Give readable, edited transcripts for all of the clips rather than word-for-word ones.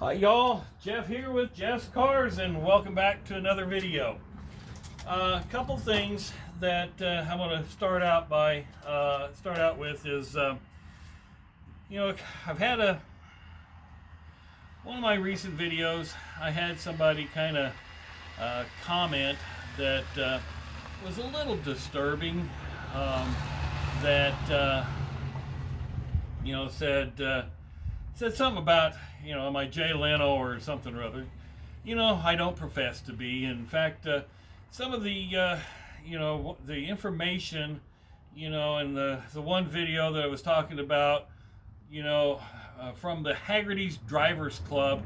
Hi y'all, Jeff here with Jeff's Cars, and welcome back to another video. A couple things that I'm going to start out with is, I've had one of my recent videos. I had somebody kind of comment that was a little disturbing. Said something about, am I Jay Leno or something or other. I don't profess to be. In fact, some of the, the information, in the one video that I was talking about, from the Haggerty's Drivers Club,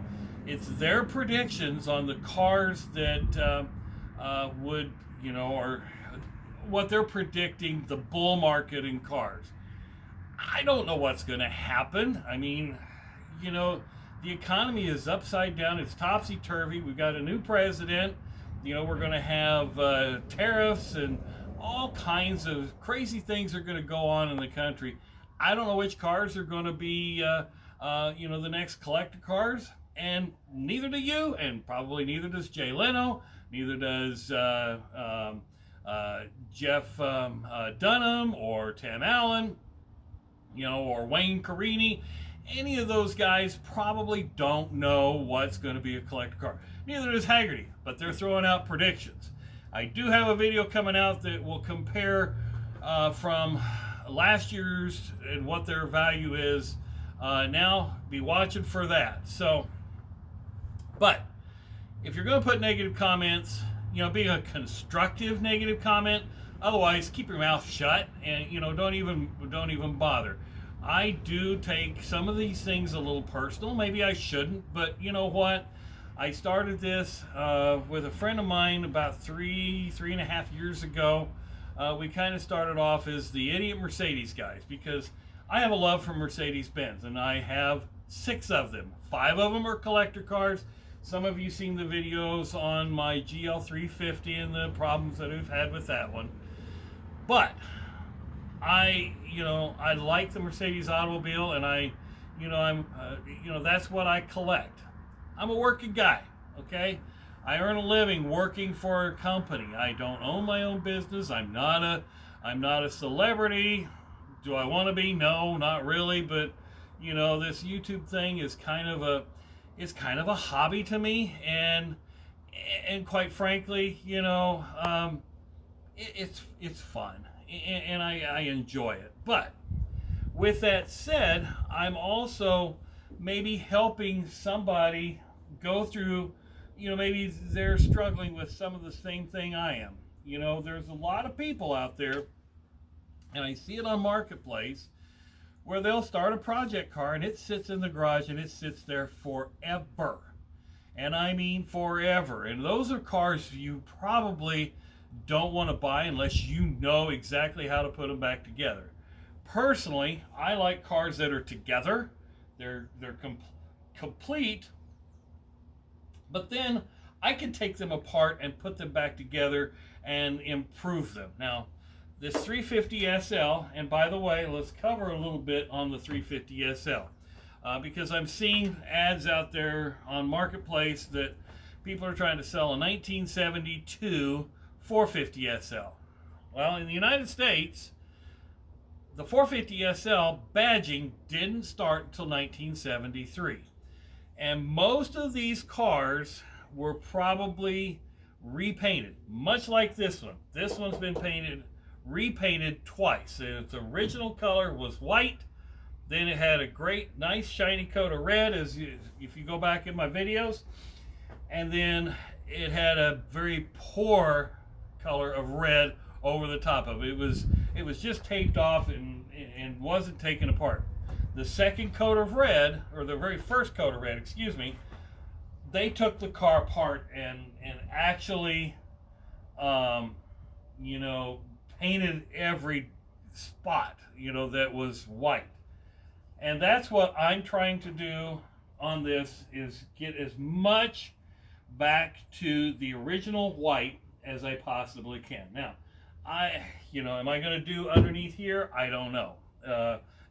it's their predictions on the cars that or what they're predicting the bull market in cars. I don't know what's going to happen. I mean, the economy is upside down. It's topsy-turvy. We've got a new president. We're going to have tariffs and all kinds of crazy things are going to go on in the country. I don't know which cars are going to be, the next collector cars, and neither do you, and probably neither does Jay Leno, neither does Jeff Dunham or Tim Allen, or Wayne Carini. Any of those guys probably don't know what's going to be a collector car. Neither does Haggerty, but they're throwing out predictions. I do have a video coming out that will compare from last year's and what their value is. Now, be watching for that. But if you're going to put negative comments, be a constructive negative comment. Otherwise, keep your mouth shut and don't even bother. I do take some of these things a little personal. Maybe I shouldn't, but you know what? I started this with a friend of mine about three and a half years ago. We kind of started off as the idiot Mercedes guys because I have a love for Mercedes-Benz, and I have 6 of them. 5 of them are collector cars. Some of you seen the videos on my GL350 and the problems that I've had with that one. But I like the Mercedes automobile, and that's what I collect. I'm a working guy, okay? I earn a living working for a company. I don't own my own business. I'm not a celebrity. Do I want to be? No, not really. But this YouTube thing is kind of a hobby to me, and quite frankly, it's fun. And I enjoy it. But with that said, I'm also maybe helping somebody go through, maybe they're struggling with some of the same thing I am. There's a lot of people out there, and I see it on Marketplace, where they'll start a project car and it sits in the garage and it sits there forever. And I mean forever. And those are cars you probably don't want to buy unless you know exactly how to put them back together. Personally, I like cars that are together. They're complete, but then I can take them apart and put them back together and improve them. Now, this 350 SL, and by the way, let's cover a little bit on the 350 SL because I'm seeing ads out there on Marketplace that people are trying to sell a 1972 450 SL. Well, in the United States, the 450 SL badging didn't start until 1973. And most of these cars were probably repainted, much like this one. This one's been repainted twice. Its original color was white. Then it had a great, nice, shiny coat of red, if you go back in my videos. And then it had a very poor color of red over the top of it. It was just taped off and wasn't taken apart. The second coat of red, or the very first coat of red, excuse me, they took the car apart and actually, painted every spot, that was white. And that's what I'm trying to do on this, is get as much back to the original white as I possibly can. Now, am I going to do underneath here? I don't know.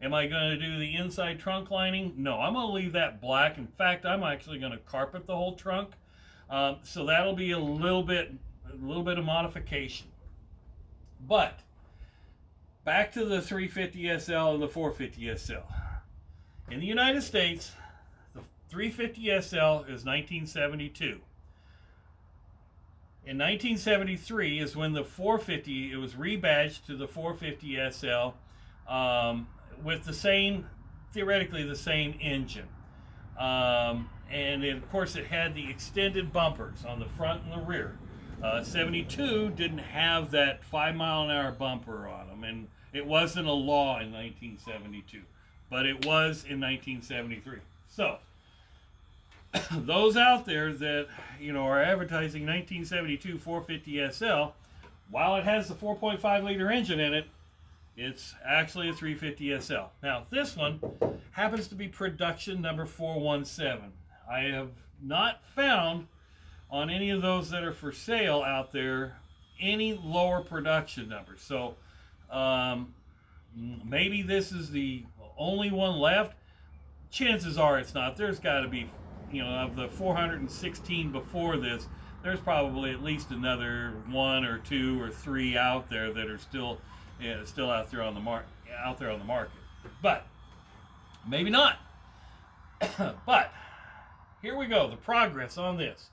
Am I going to do the inside trunk lining? No, I'm going to leave that black. In fact, I'm actually going to carpet the whole trunk. So that'll be a little bit of modification. But back to the 350 SL and the 450 SL. In the United States, the 350 SL is 1972. In 1973 is when the 450, it was rebadged to the 450 SL with the same, theoretically the same engine. And of course it had the extended bumpers on the front and the rear. 72 didn't have that 5-mile-an-hour bumper on them, and it wasn't a law in 1972, but it was in 1973. So those out there that are advertising 1972 450 SL, while it has the 4.5 liter engine in it, it's actually a 350 SL. Now this one happens to be production number 417. I have not found on any of those that are for sale out there any lower production numbers. So maybe this is the only one left. Chances are it's not. There's got to be, of the 416 before this, there's probably at least another 1 or 2 or 3 out there that are still out there on the market. But maybe not. But here we go, the progress on this.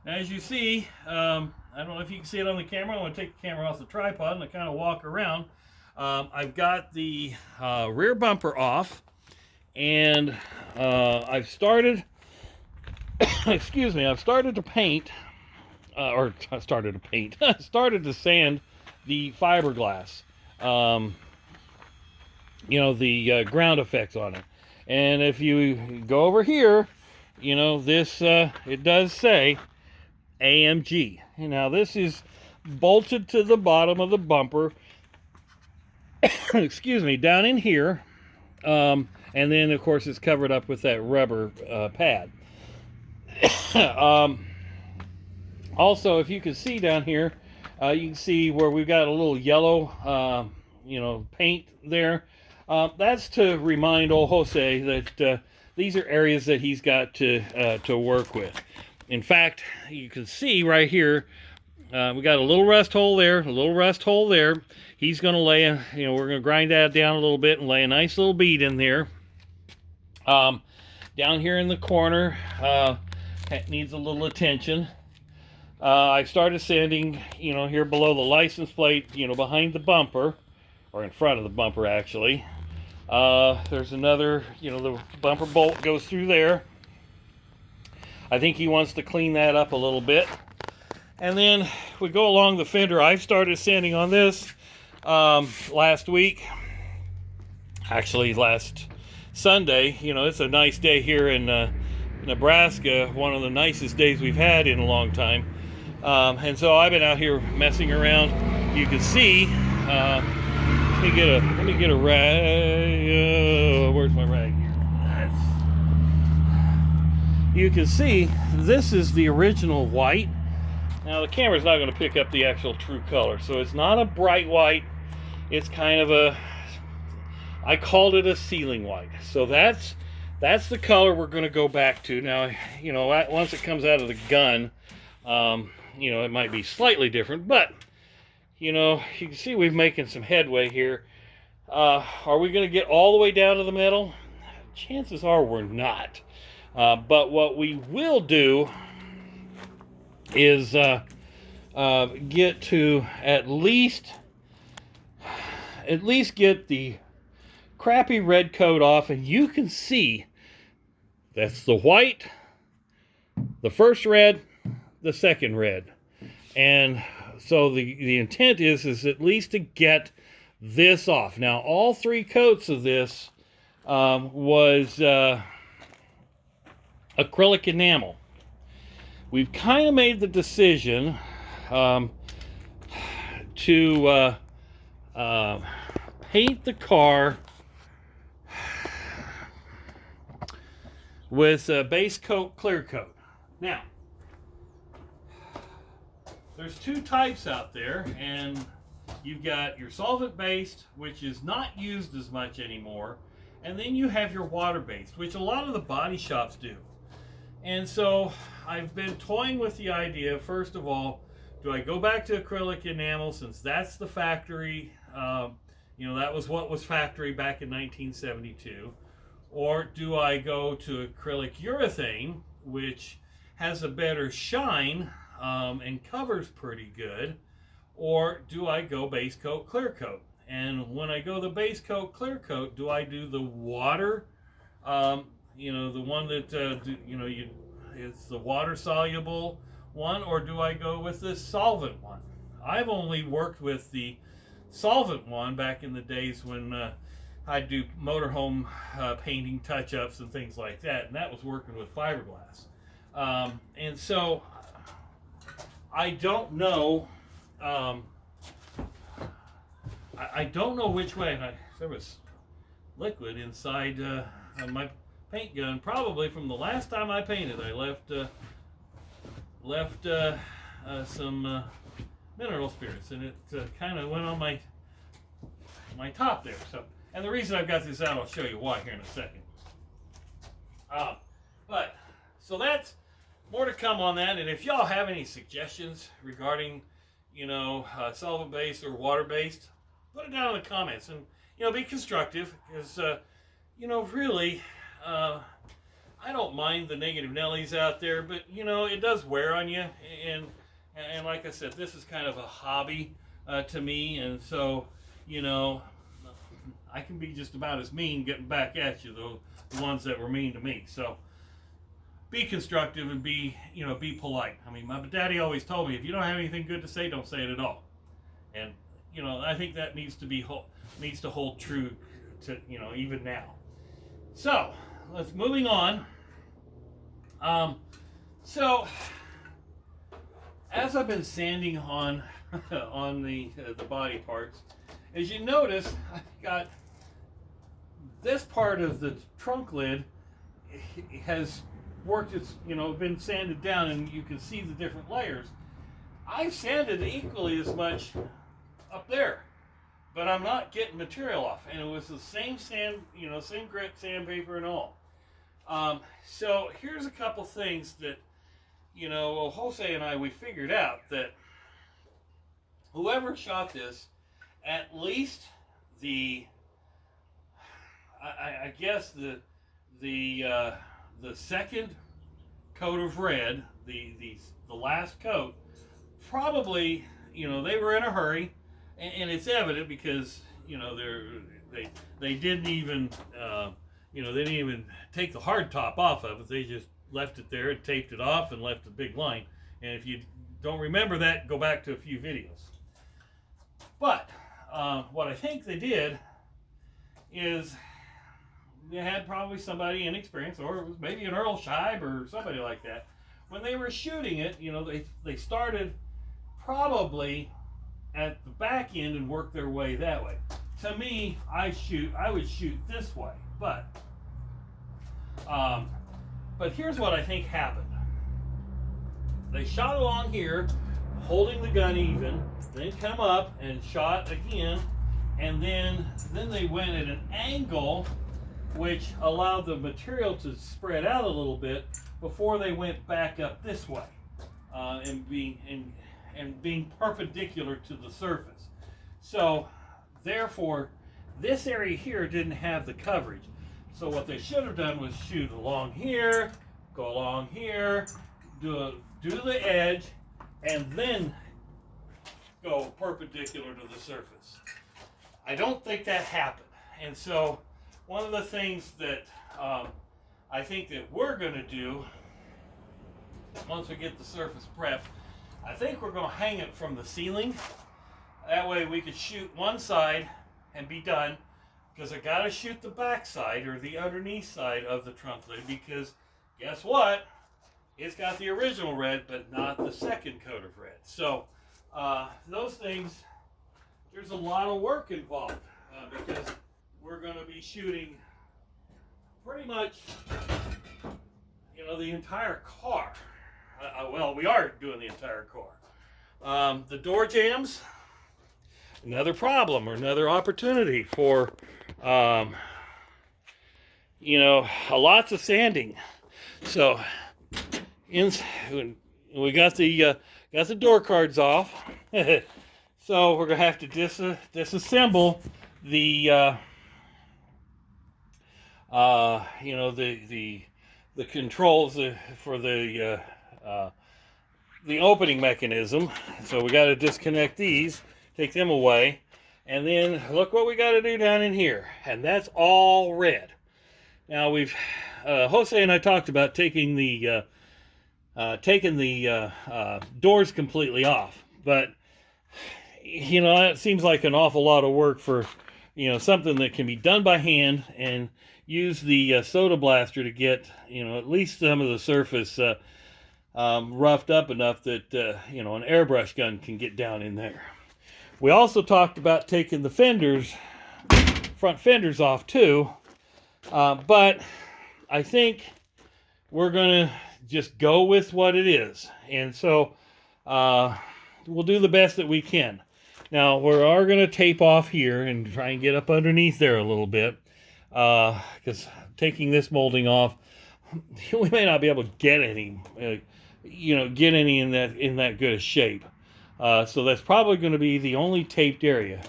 Now, as you see, I don't know if you can see it on the camera. I'm going to take the camera off the tripod and kind of walk around. I've got the rear bumper off, and I've started I've started to paint, I started to sand the fiberglass, the ground effects on it. And if you go over here, this, it does say AMG. Now this is bolted to the bottom of the bumper, excuse me, down in here, and then of course it's covered up with that rubber pad. Also, if you can see down here, you can see where we've got a little yellow paint there. That's to remind old Jose that these are areas that he's got to work with. In fact, you can see right here, we got a little rust hole there, a little rust hole there. He's going to lay, we're going to grind that down a little bit and lay a nice little bead in there. Down here in the corner, it needs a little attention. I started sanding, here below the license plate, behind the bumper, or in front of the bumper actually. There's another, the bumper bolt goes through there. I think he wants to clean that up a little bit. And then we go along the fender. I started sanding on this last week. Actually, last Sunday. It's a nice day here in Nebraska. One of the nicest days we've had in a long time. And so I've been out here messing around. You can see. Let me get a rag. Where's my rag here? You can see this is the original white. Now the camera's not going to pick up the actual true color, so it's not a bright white. It's kind of I called it a ceiling white. So that's the color we're going to go back to. Now, once it comes out of the gun, it might be slightly different, but you can see we're making some headway here. Are we going to get all the way down to the metal? Chances are we're not. But what we will do is get to at least get the crappy red coat off, and you can see that's the white, the first red, the second red. And so the intent is at least to get this off. Now all 3 coats of this was acrylic enamel. We've kind of made the decision to paint the car with a base coat, clear coat. Now, there's 2 types out there, and you've got your solvent based, which is not used as much anymore, And then you have your water-based, which a lot of the body shops do. And so I've been toying with the idea, first of all, do I go back to acrylic enamel since that's the factory, that was what was factory back in 1972, or do I go to acrylic urethane, which has a better shine and covers pretty good, or do I go base coat, clear coat? And when I go the base coat, clear coat, do I do the water, the one that, it's the water soluble one, or do I go with the solvent one? I've only worked with the solvent one back in the days when I'd do motorhome painting touch-ups and things like that, and that was working with fiberglass. And so I don't know. I don't know which way. There was liquid inside my paint gun, probably from the last time I painted. I left some mineral spirits, and it kind of went on my top there. So, and the reason I've got this out, I'll show you why here in a second. But so that's more to come on that. And if y'all have any suggestions regarding, solvent-based or water-based, put it down in the comments, and be constructive, because really, I don't mind the negative Nellies out there, but it does wear on you, and like I said, this is kind of a hobby to me, and so I can be just about as mean getting back at you, the ones that were mean to me. So be constructive and be polite. I mean, my daddy always told me, if you don't have anything good to say, don't say it at all. And I think that needs to hold true to even now. So let's moving on. So as I've been sanding on on the body parts, as you notice, I've got this part of the trunk lid has worked. It's been sanded down, and you can see the different layers. I've sanded equally as much up there, but I'm not getting material off, and it was the same sand, same grit sandpaper and all. So here's a couple things that Jose and we figured out, that whoever shot this, at least I guess the second coat of red, the last coat, probably they were in a hurry. And it's evident because they didn't even they didn't even take the hard top off of it. They just left it there and taped it off and left a big line. And if you don't remember that, go back to a few videos. But what I think they did is they had probably somebody inexperienced, or it was maybe an Earl Scheib or somebody like that. When they were shooting it, they started probably at the back end and work their way that way. To me, I would shoot this way, but here's what I think happened. They shot along here, holding the gun even, then come up and shot again, and then they went at an angle which allowed the material to spread out a little bit before they went back up this way, and being perpendicular to the surface. So therefore this area here didn't have the coverage. So what they should have done was shoot along here, go along here, do the edge, and then go perpendicular to the surface. I don't think that happened. And so one of the things that I think that we're going to do once we get the surface prepped, I think we're going to hang it from the ceiling. That way we could shoot one side and be done, because I got to shoot the back side or the underneath side of the trunk lid, because guess what? It's got the original red but not the second coat of red. So those things, there's a lot of work involved because we're going to be shooting pretty much the entire car. Well, we are doing the entire car. The door jambs, another problem or another opportunity for lots of sanding. So we got the door cards off. So we're gonna have to disassemble the the controls for the opening mechanism. So we got to disconnect these, take them away, and then look what we got to do down in here, and that's all red. Now Jose and I talked about taking the doors completely off, but it seems like an awful lot of work for something that can be done by hand, and use the soda blaster to get at least some of the surface roughed up enough that an airbrush gun can get down in there. We also talked about taking the front fenders off too, but I think we're gonna just go with what it is, and so we'll do the best that we can. Now we are going to tape off here and try and get up underneath there a little bit, because taking this molding off, we may not be able to get any in that good a shape. So that's probably going to be the only taped area.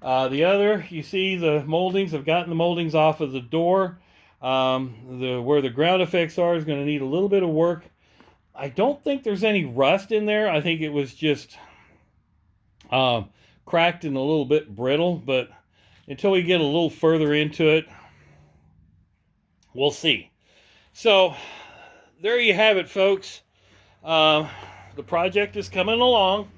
The other, you see the moldings. I've gotten the moldings off of the door. Where the ground effects are is going to need a little bit of work. I don't think there's any rust in there. I think it was just cracked and a little bit brittle, but until we get a little further into it, we'll see. So there you have it, folks. The project is coming along.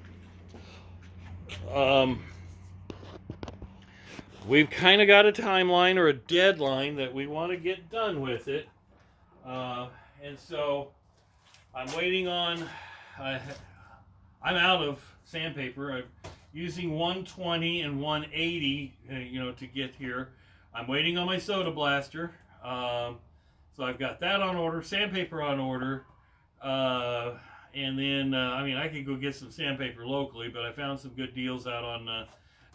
We've kind of got a timeline or a deadline that we want to get done with it, and so I'm waiting on. I'm out of sandpaper. I'm using 120 and 180, to get here. I'm waiting on my soda blaster. So I've got that on order, sandpaper on order, and then I could go get some sandpaper locally, but I found some good deals out on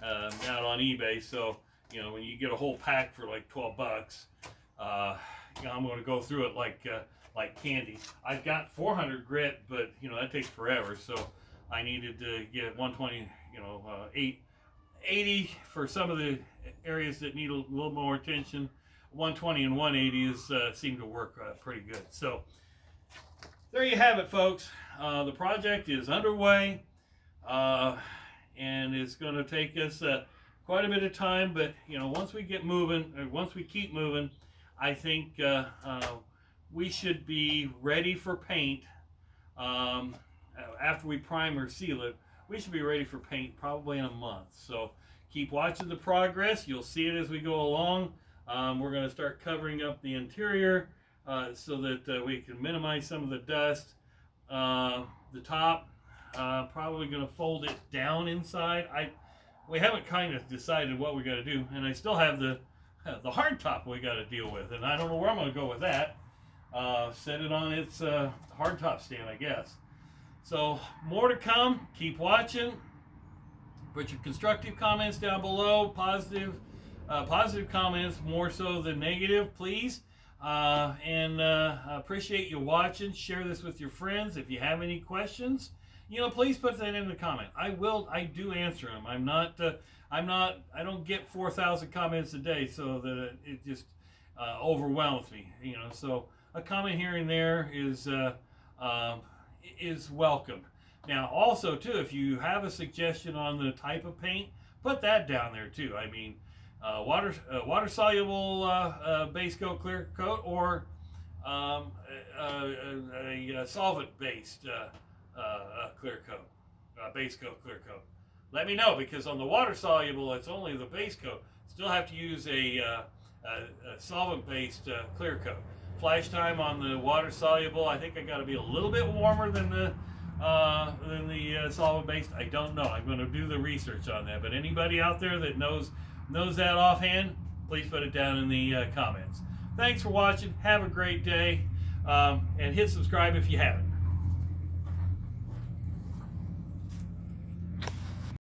eBay. So when you get a whole pack for like $12, I'm going to go through it like candy. I've got 400 grit, but that takes forever. So I needed to get 120, 80 for some of the areas that need a little more attention. 120 and 180 seem to work pretty good. So there you have it, folks. The project is underway, and it's going to take us quite a bit of time. But once we get moving, or once we keep moving, I think we should be ready for paint. After we prime or seal it, we should be ready for paint probably in a month. So keep watching the progress. You'll see it as we go along. We're going to start covering up the interior so that we can minimize some of the dust. The top, probably going to fold it down inside. We haven't kind of decided what we got to do, and I still have the hard top we got to deal with, and I don't know where I'm going to go with that. Set it on its hard top stand, I guess. So more to come. Keep watching. Put your constructive comments down below. Positive comments more so than negative, please. And I appreciate you watching. Share this with your friends. If you have any questions, please put that in the comment. I do answer them. I don't get 4,000 comments a day, so that it just overwhelms me. So a comment here and there is welcome. Now, also too, if you have a suggestion on the type of paint, put that down there too. I mean, water soluble base coat, clear coat, or a solvent based clear coat, base coat, clear coat. Let me know, because on the water soluble, it's only the base coat. Still have to use a solvent based clear coat. Flash time on the water soluble, I think I got to be a little bit warmer than the solvent based. I don't know. I'm going to do the research on that. But anybody out there that knows that offhand, please put it down in the comments. Thanks for watching. Have a great day, and hit subscribe if you haven't.